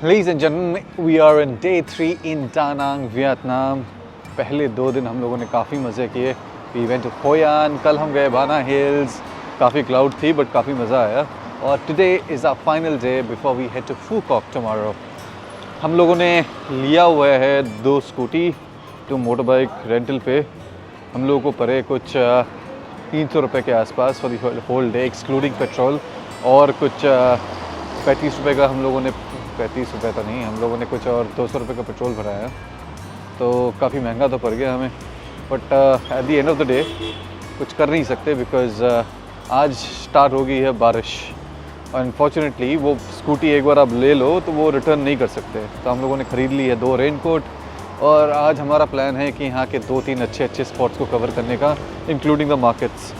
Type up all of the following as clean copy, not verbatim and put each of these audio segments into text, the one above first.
Ladies and gentlemen, we are in day 3 in Da Nang, Vietnam. पहले 2 दिन हम लोगों ने काफ़ी मज़े किए. We went to Hoi An, कल हम गए Bana Hills. काफ़ी क्लाउड थी बट काफ़ी मज़ा आया. और today is our final day before we head to Phu Quoc tomorrow. हम लोगों ने लिया हुआ है 2 स्कूटी, 2 मोटर बाइक रेंटल पे. हम लोगों को पड़े कुछ 300 रुपये के आसपास for the whole day excluding petrol. और कुछ 35 रुपये का हम लोगों ने 35 रुपये तो नहीं, हम लोगों ने कुछ और 200 रुपये का पेट्रोल भराया. तो काफ़ी महंगा तो पड़ गया हमें. But at the end of the day कुछ कर नहीं सकते बिकॉज़ आज स्टार्ट हो गई है बारिश. और अनफॉर्चुनेटली वो स्कूटी एक बार आप ले लो तो वो रिटर्न नहीं कर सकते. तो हम लोगों ने ख़रीद ली है 2 रेनकोट. और आज हमारा प्लान है कि यहाँ के 2-3 अच्छे स्पॉट्स को कवर करने का, including the markets.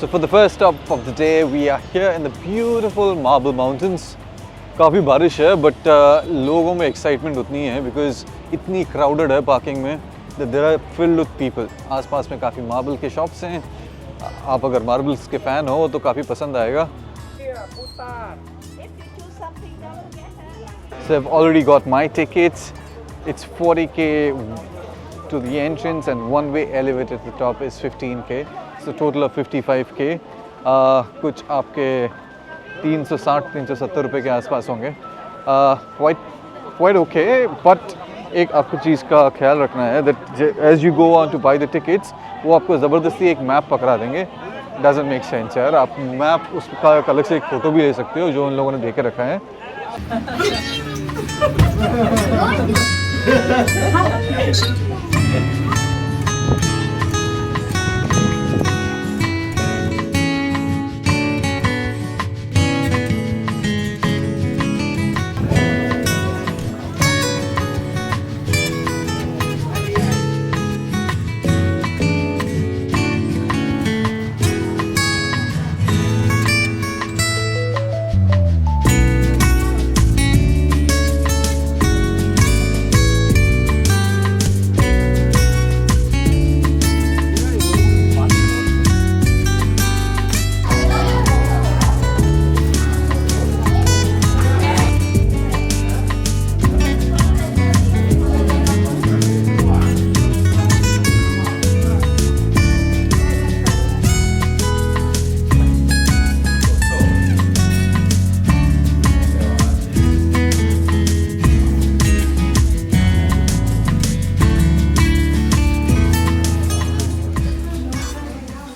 So for the first stop of the day, we are here in the beautiful Marble Mountains. काफ़ी बारिश है बट लोगों में एक्साइटमेंट उतनी है बिकॉज इतनी क्राउडेड है पार्किंग में. There are filled with people. आसपास में काफ़ी मार्बल के शॉप्स हैं. आप अगर मार्बल्स के फ़ैन हो तो काफ़ी पसंद आएगा. So I've already got my tickets. It's 40K to the entrance and one-way elevator at the top is 15K. So total of 55K. कुछ आपके 360-370 रुपये के आसपास होंगे. Quite okay, but एक आपको चीज़ का ख्याल रखना है that as you go on to buy the tickets, वो आपको ज़बरदस्ती एक मैप पकड़ा देंगे. Doesn't make sense यार. आप मैप उसका अलग से एक फ़ोटो भी ले सकते हो जो उन लोगों ने दे के रखा है.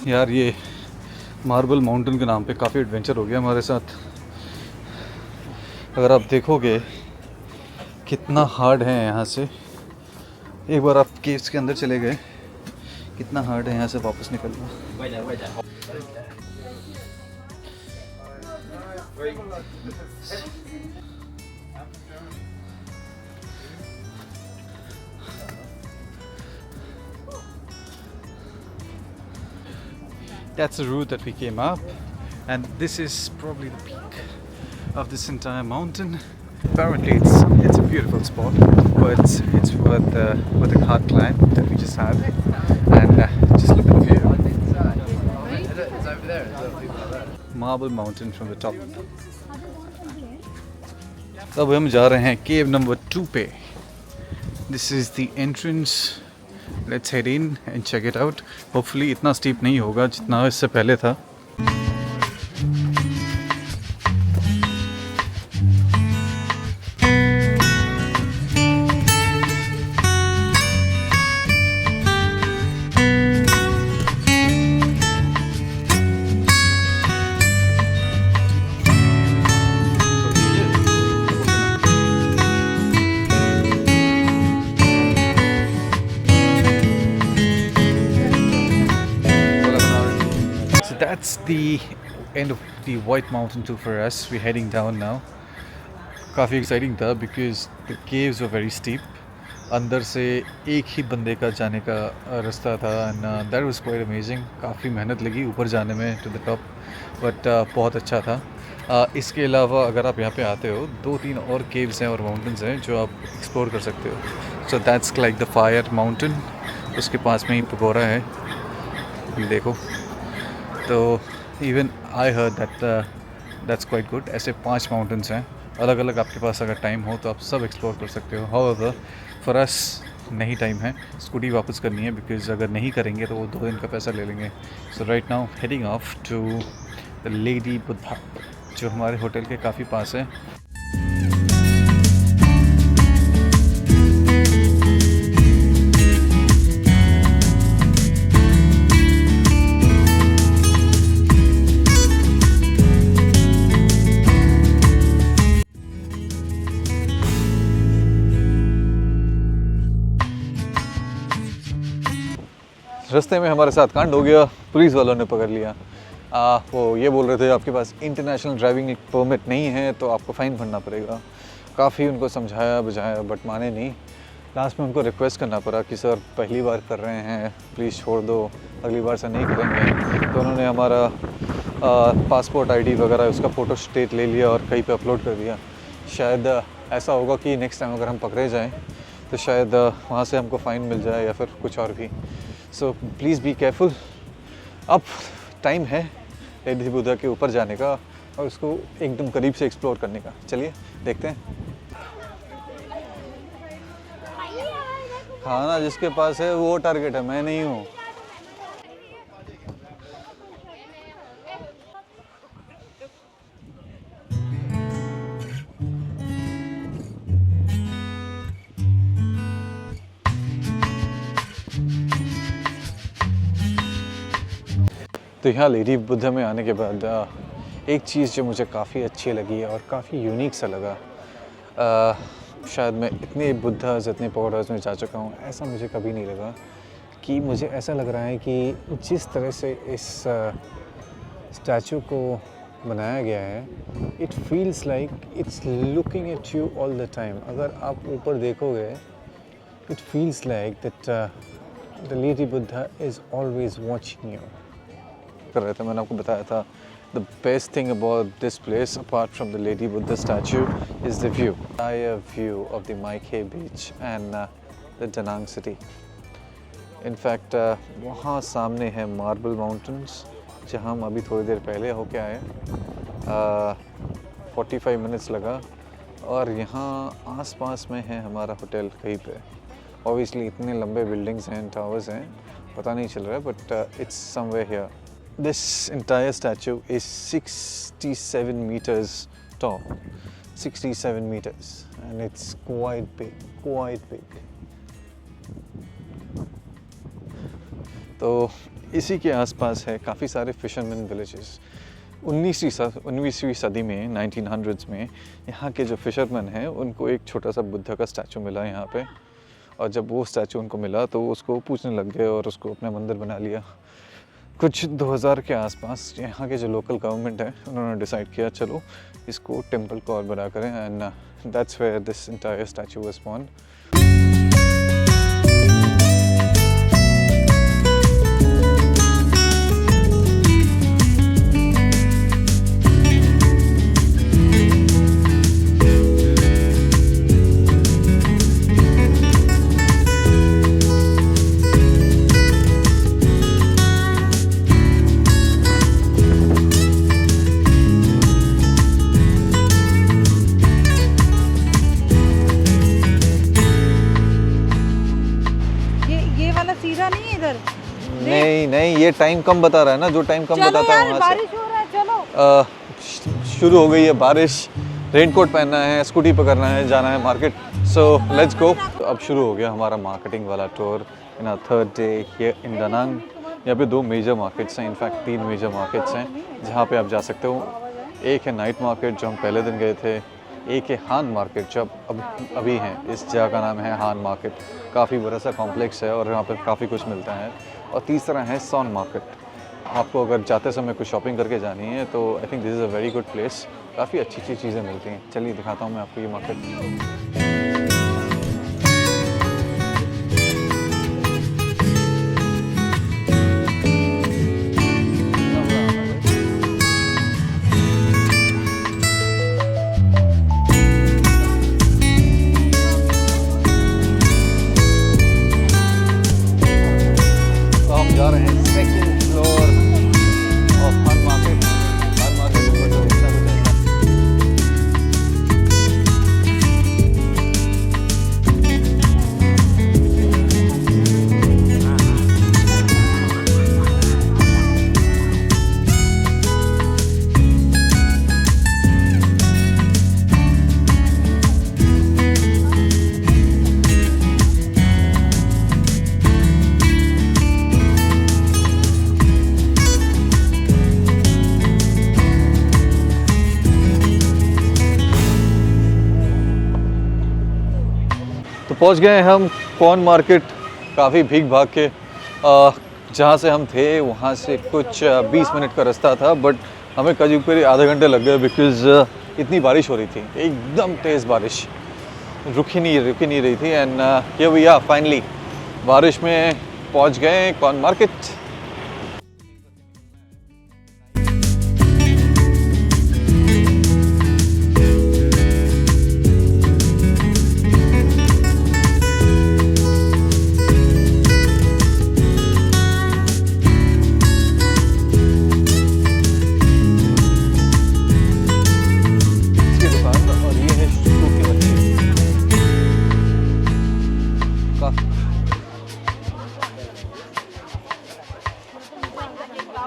यार ये मार्बल माउंटेन के नाम पे काफ़ी एडवेंचर हो गया हमारे साथ. अगर आप देखोगे कितना हार्ड है यहाँ से. एक बार आप केव्स के अंदर चले गए, कितना हार्ड है यहाँ से वापस निकलना. That's the route that we came up, and this is probably the peak of this entire mountain. Apparently it's a beautiful spot, but it's worth a hard climb that we just had. And just look at the view. It's over there. Marble Mountain from the top. अब हम जा रहे हैं केव number 2 पे. This is the entrance. Let's head in and check it out. Hopefully इतना steep नहीं होगा जितना इससे पहले था. That's the end of the White Mountain tour for us. We're heading down now. काफ़ी एक्साइटिंग था because the caves were very steep. अंदर से एक ही बंदे का जाने का रास्ता था and that was quite amazing. काफ़ी मेहनत लगी ऊपर जाने में टू द टॉप, बट बहुत अच्छा था. इसके अलावा अगर आप यहाँ पे आते हो 2-3 और केव्स हैं और माउंटेन्स हैं जो आप एक्सप्लोर कर सकते हो. So that's like the fire mountain. उसके पास में ही पगोरा है, देखो. तो even I heard that's quite good. ऐसे 5 माउंटेन्स हैं अलग अलग. आपके पास अगर टाइम हो तो आप सब एक्सप्लोर कर सकते हो. हाउएवर फॉर अस नहीं टाइम है, स्कूटी वापस करनी है बिकॉज अगर नहीं करेंगे तो वो 2 दिन का पैसा ले लेंगे. So right now heading off to the lady Buddha जो हमारे होटल के काफ़ी पास है. रास्ते में हमारे साथ कांड हो गया. पुलिस वालों ने पकड़ लिया. वो ये बोल रहे थे आपके पास इंटरनेशनल ड्राइविंग परमिट नहीं है तो आपको फ़ाइन भरना पड़ेगा. काफ़ी उनको समझाया बुझाया बट माने नहीं. लास्ट में उनको रिक्वेस्ट करना पड़ा कि सर पहली बार कर रहे हैं, प्लीज़ छोड़ दो, अगली बार से नहीं करेंगे. तो उन्होंने हमारा पासपोर्ट आईडी वगैरह उसका फ़ोटो स्टेट ले लिया और कहीं पे अपलोड कर दिया. शायद ऐसा होगा कि नेक्स्ट टाइम अगर हम पकड़े जाएँ तो शायद वहाँ से हमको फ़ाइन मिल जाए या फिर कुछ और भी. So please be careful. अब टाइम है लेडी बुद्धा के ऊपर जाने का और उसको एकदम करीब से एक्सप्लोर करने का. चलिए देखते हैं. खाना जिसके पास है वो टारगेट है, मैं नहीं हूँ. तो यहाँ लेडी बुद्धा में आने के बाद एक चीज़ जो मुझे काफ़ी अच्छी लगी और काफ़ी यूनिक सा लगा. शायद मैं इतने बुद्धास इतने पगोडास में जा चुका हूँ, ऐसा मुझे कभी नहीं लगा. कि मुझे ऐसा लग रहा है कि जिस तरह से इस स्टैचू को बनाया गया है, it feels like it's looking at you all the time. अगर आप ऊपर देखोगे it feels like that the lady Buddha is always watching you. कर रहे थे, मैंने आपको बताया था the best thing about this place apart from the Lady Buddha statue is the view. Entire view of the Mai Khe beach and the Da Nang city. In fact वहाँ सामने है Marble Mountains जहाँ हम अभी थोड़ी देर पहले होके आए. 45 मिनट्स लगा. और यहाँ आसपास में है हमारा होटल कहीं पे. Obviously इतने लंबे बिल्डिंग्स हैं, टावर्स हैं, पता नहीं चल रहा है, but it's somewhere here. This entire statue is 67 meters tall. 67 meters and it's quite big, quite big. तो इसी के आसपास है काफ़ी सारे फिशरमैन विलेजेस. 19वीं सदी में 1900s में यहाँ के जो फिशरमैन हैं उनको एक छोटा सा बुद्धा का स्टैचू मिला यहाँ पे. और जब वो स्टैचू उनको मिला तो उसको पूछने लग गए और उसको अपना मंदिर बना लिया. कुछ 2000 के आसपास यहाँ के जो लोकल गवर्नमेंट है उन्होंने डिसाइड किया चलो इसको टेंपल को और बड़ा करें. And that's where this entire statue was born. नहीं ये टाइम कम बता रहा है ना, जो टाइम कम बताता है वहाँ से. बारिश हो रहा है, चलो. शुरू हो गई है बारिश. रेनकोट पहनना है, स्कूटी पकड़ना है, जाना है मार्केट. So let's go. अब शुरू हो गया हमारा मार्केटिंग वाला tour in our third day here in Da Nang. यहाँ पे 2 मेजर मार्केट्स हैं, इनफैक्ट 3 मेजर मार्केट्स हैं जहाँ पे आप जा सकते हो. एक है नाइट मार्केट जो हम पहले दिन गए थे. एक है हान मार्केट जो अभी हैं. इस जगह का नाम है हान मार्केट. काफ़ी बड़ा सा कॉम्प्लेक्स है और यहाँ पर काफ़ी कुछ मिलता है. और तीसरा है सॉन मार्केट. आपको अगर जाते समय कुछ शॉपिंग करके जानी है तो I think this is a very good place. काफ़ी अच्छी अच्छी चीज़ें मिलती हैं। चलिए दिखाता हूँ मैं आपको ये मार्केट। तो हम जा रहे हैं second floor of fun market. Fun market ऊपर तो इतना कुछ है। तो पहुंच गए हैं हम कॉर्न मार्केट। काफ़ी भीग भाग के जहाँ से हम थे वहाँ से कुछ 20 मिनट का रास्ता था, बट हमें करीब करीब आधे घंटे लग गए बिकॉज़ इतनी बारिश हो रही थी, एकदम तेज़ बारिश, रुक ही नहीं रही थी। एंड ये भैया फाइनली बारिश में पहुँच गए कॉर्न मार्केट। इसकी दुकान और ये है सूप की मछली।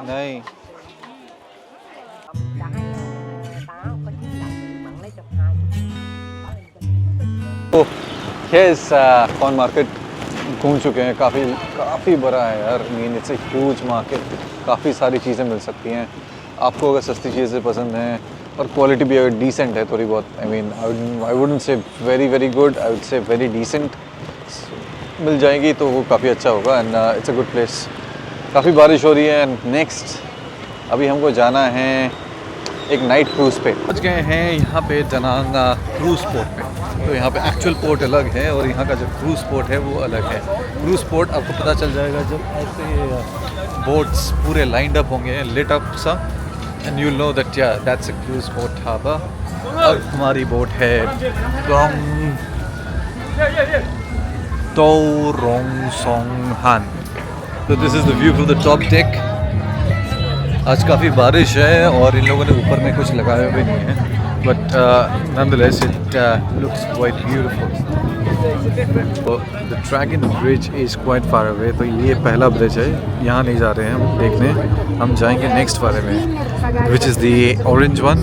नहीं तो यस कॉर्न मार्केट घूम चुके हैं। काफ़ी बड़ा है यार। Mean it's a huge market. काफ़ी सारी चीज़ें मिल सकती हैं आपको अगर सस्ती चीज़ें पसंद हैं और क्वालिटी भी अगर डिसेंट है थोड़ी बहुत। I mean I wouldn't say very good, I would say very decent मिल जाएगी तो वो काफ़ी अच्छा होगा। And it's a good place. काफ़ी बारिश हो रही है। एंड नेक्स्ट अभी हमको जाना है एक नाइट क्रूज़ पे। पहुंच गए हैं यहाँ पे दनांग क्रूज़ पोर्ट पे। तो यहाँ पे एक्चुअल पोर्ट अलग है और यहाँ का जो क्रूज़ पोर्ट है वो अलग है। क्रूज़ पोर्ट आपको पता चल जाएगा जब ऐसे बोट्स पूरे लाइंड अप होंगे, लिट अप सा, and you know that yeah that's a cruise port harbour. और हमारी बोट है तोरोंगसोंगहान। तो this is the view from the top deck. आज काफ़ी बारिश है और इन लोगों ने ऊपर में कुछ लगाए हुए नहीं है, but nonetheless it looks quite beautiful. So, the Dragon Bridge is quite far away. तो ये पहला ब्रिज है, यहाँ नहीं जा रहे हैं हम देखने। हम जाएंगे नेक्स्ट वाले में, which is the orange one.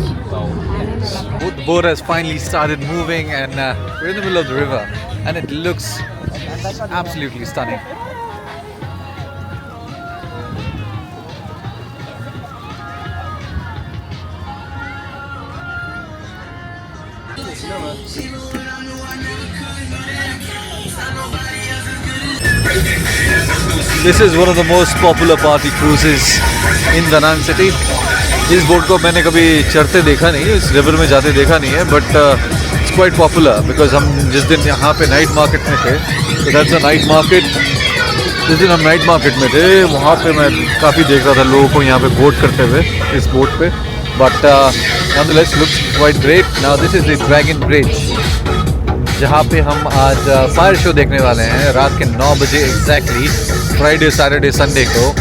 The boat has finally started moving and we're in the middle of the river and it looks absolutely stunning. This is one of the most popular party cruises in Da Nang city. इस boat को मैंने कभी चढ़ते देखा नहीं, इस river में जाते देखा नहीं है, but it's quite popular because हम जिस दिन यहाँ पे नाइट मार्केट में थे, तो दैट्स अ नाइट मार्केट। जिस दिन हम नाइट मार्केट में थे वहाँ पे मैं काफ़ी देख रहा था लोगों को यहाँ पे बोट करते हुए इस बोट पे। But nonetheless looks quite great. Now this is the Dragon Bridge, जहाँ पे हम आज फायर शो देखने वाले हैं रात के 9 बजे एग्जैक्टली, फ्राइडे सैटरडे संडे को।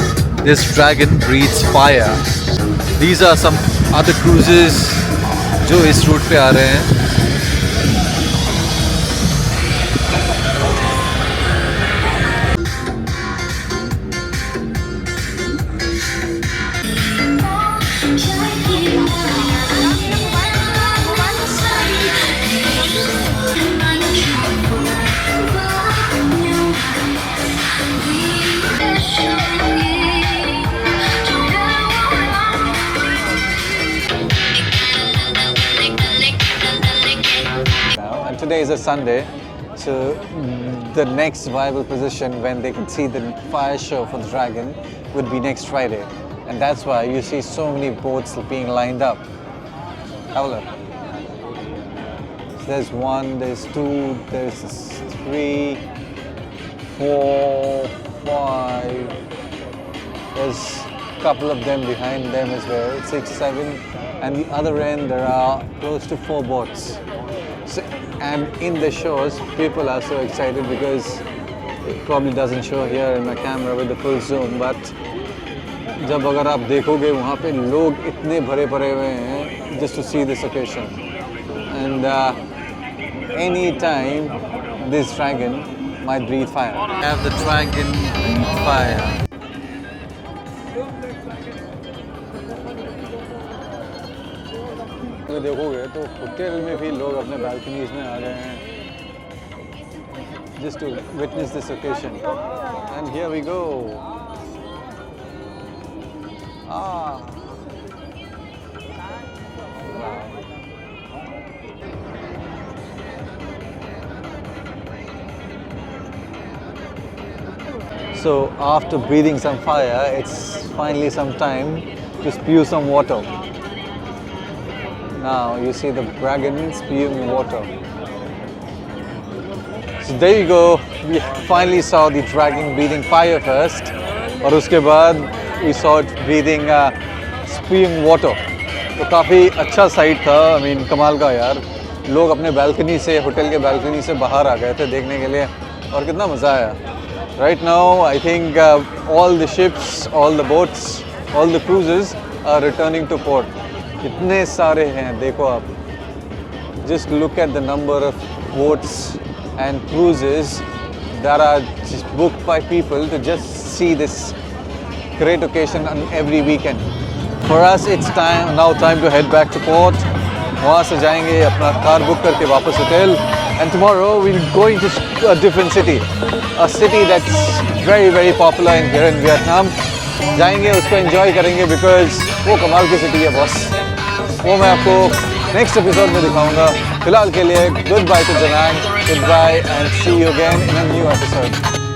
This dragon breathes fire. These are some other cruises जो इस रूट पे आ रहे हैं। Today is a Sunday, so the next viable position when they can see the fire show for the dragon would be next Friday. and that's why you see so many boats being lined up. Have a look. So there's 1, there's 2, there's 3, 4, 5. There's a couple of them behind them as well, 6, 7, and the other end there are close to 4 boats. So, and in the shows, people are so excited because it probably doesn't show here in my camera with the full zoom, but जब अगर आप देखोगे वहाँ पे लोग इतने भरे पड़े हुए हैं just to see this occasion, and any time this dragon might breathe fire. I have the dragon breathe fire. तो देखोगे तो होटल में भी लोग अपने बालकनीज में आ गए हैं just to witness this occasion. And here we go. Ah. So after breathing some fire, it's finally some time to spew some water. Now you see the dragon spewing water. So there you go. We finally saw the dragon breathing fire first, और उसके बाद we saw it breathing spewing water. तो काफ़ी अच्छा site था. I mean कमाल का यार. लोग अपने बालकनी से, होटल के बालकनी से बाहर आ गए थे देखने के लिए, और कितना मज़ा आया. Right now I think all the ships, all the boats, all the cruises are returning to port. इतने सारे हैं देखो आप. Just look at the number of boats and cruises that are just booked by people to just see this great occasion on every weekend. For us it's now time to head back to port. वहाँ से जाएंगे अपना car book करके वापस hotel, and tomorrow we're going to a different city, a city that's very popular here in Vietnam. जाएंगे उसको enjoy करेंगे because वो कमाल की city है बॉस. वो मैं आपको नेक्स्ट एपिसोड में दिखाऊंगा. फिलहाल के लिए good bye to Da Nang, good bye and see you again in a new episode.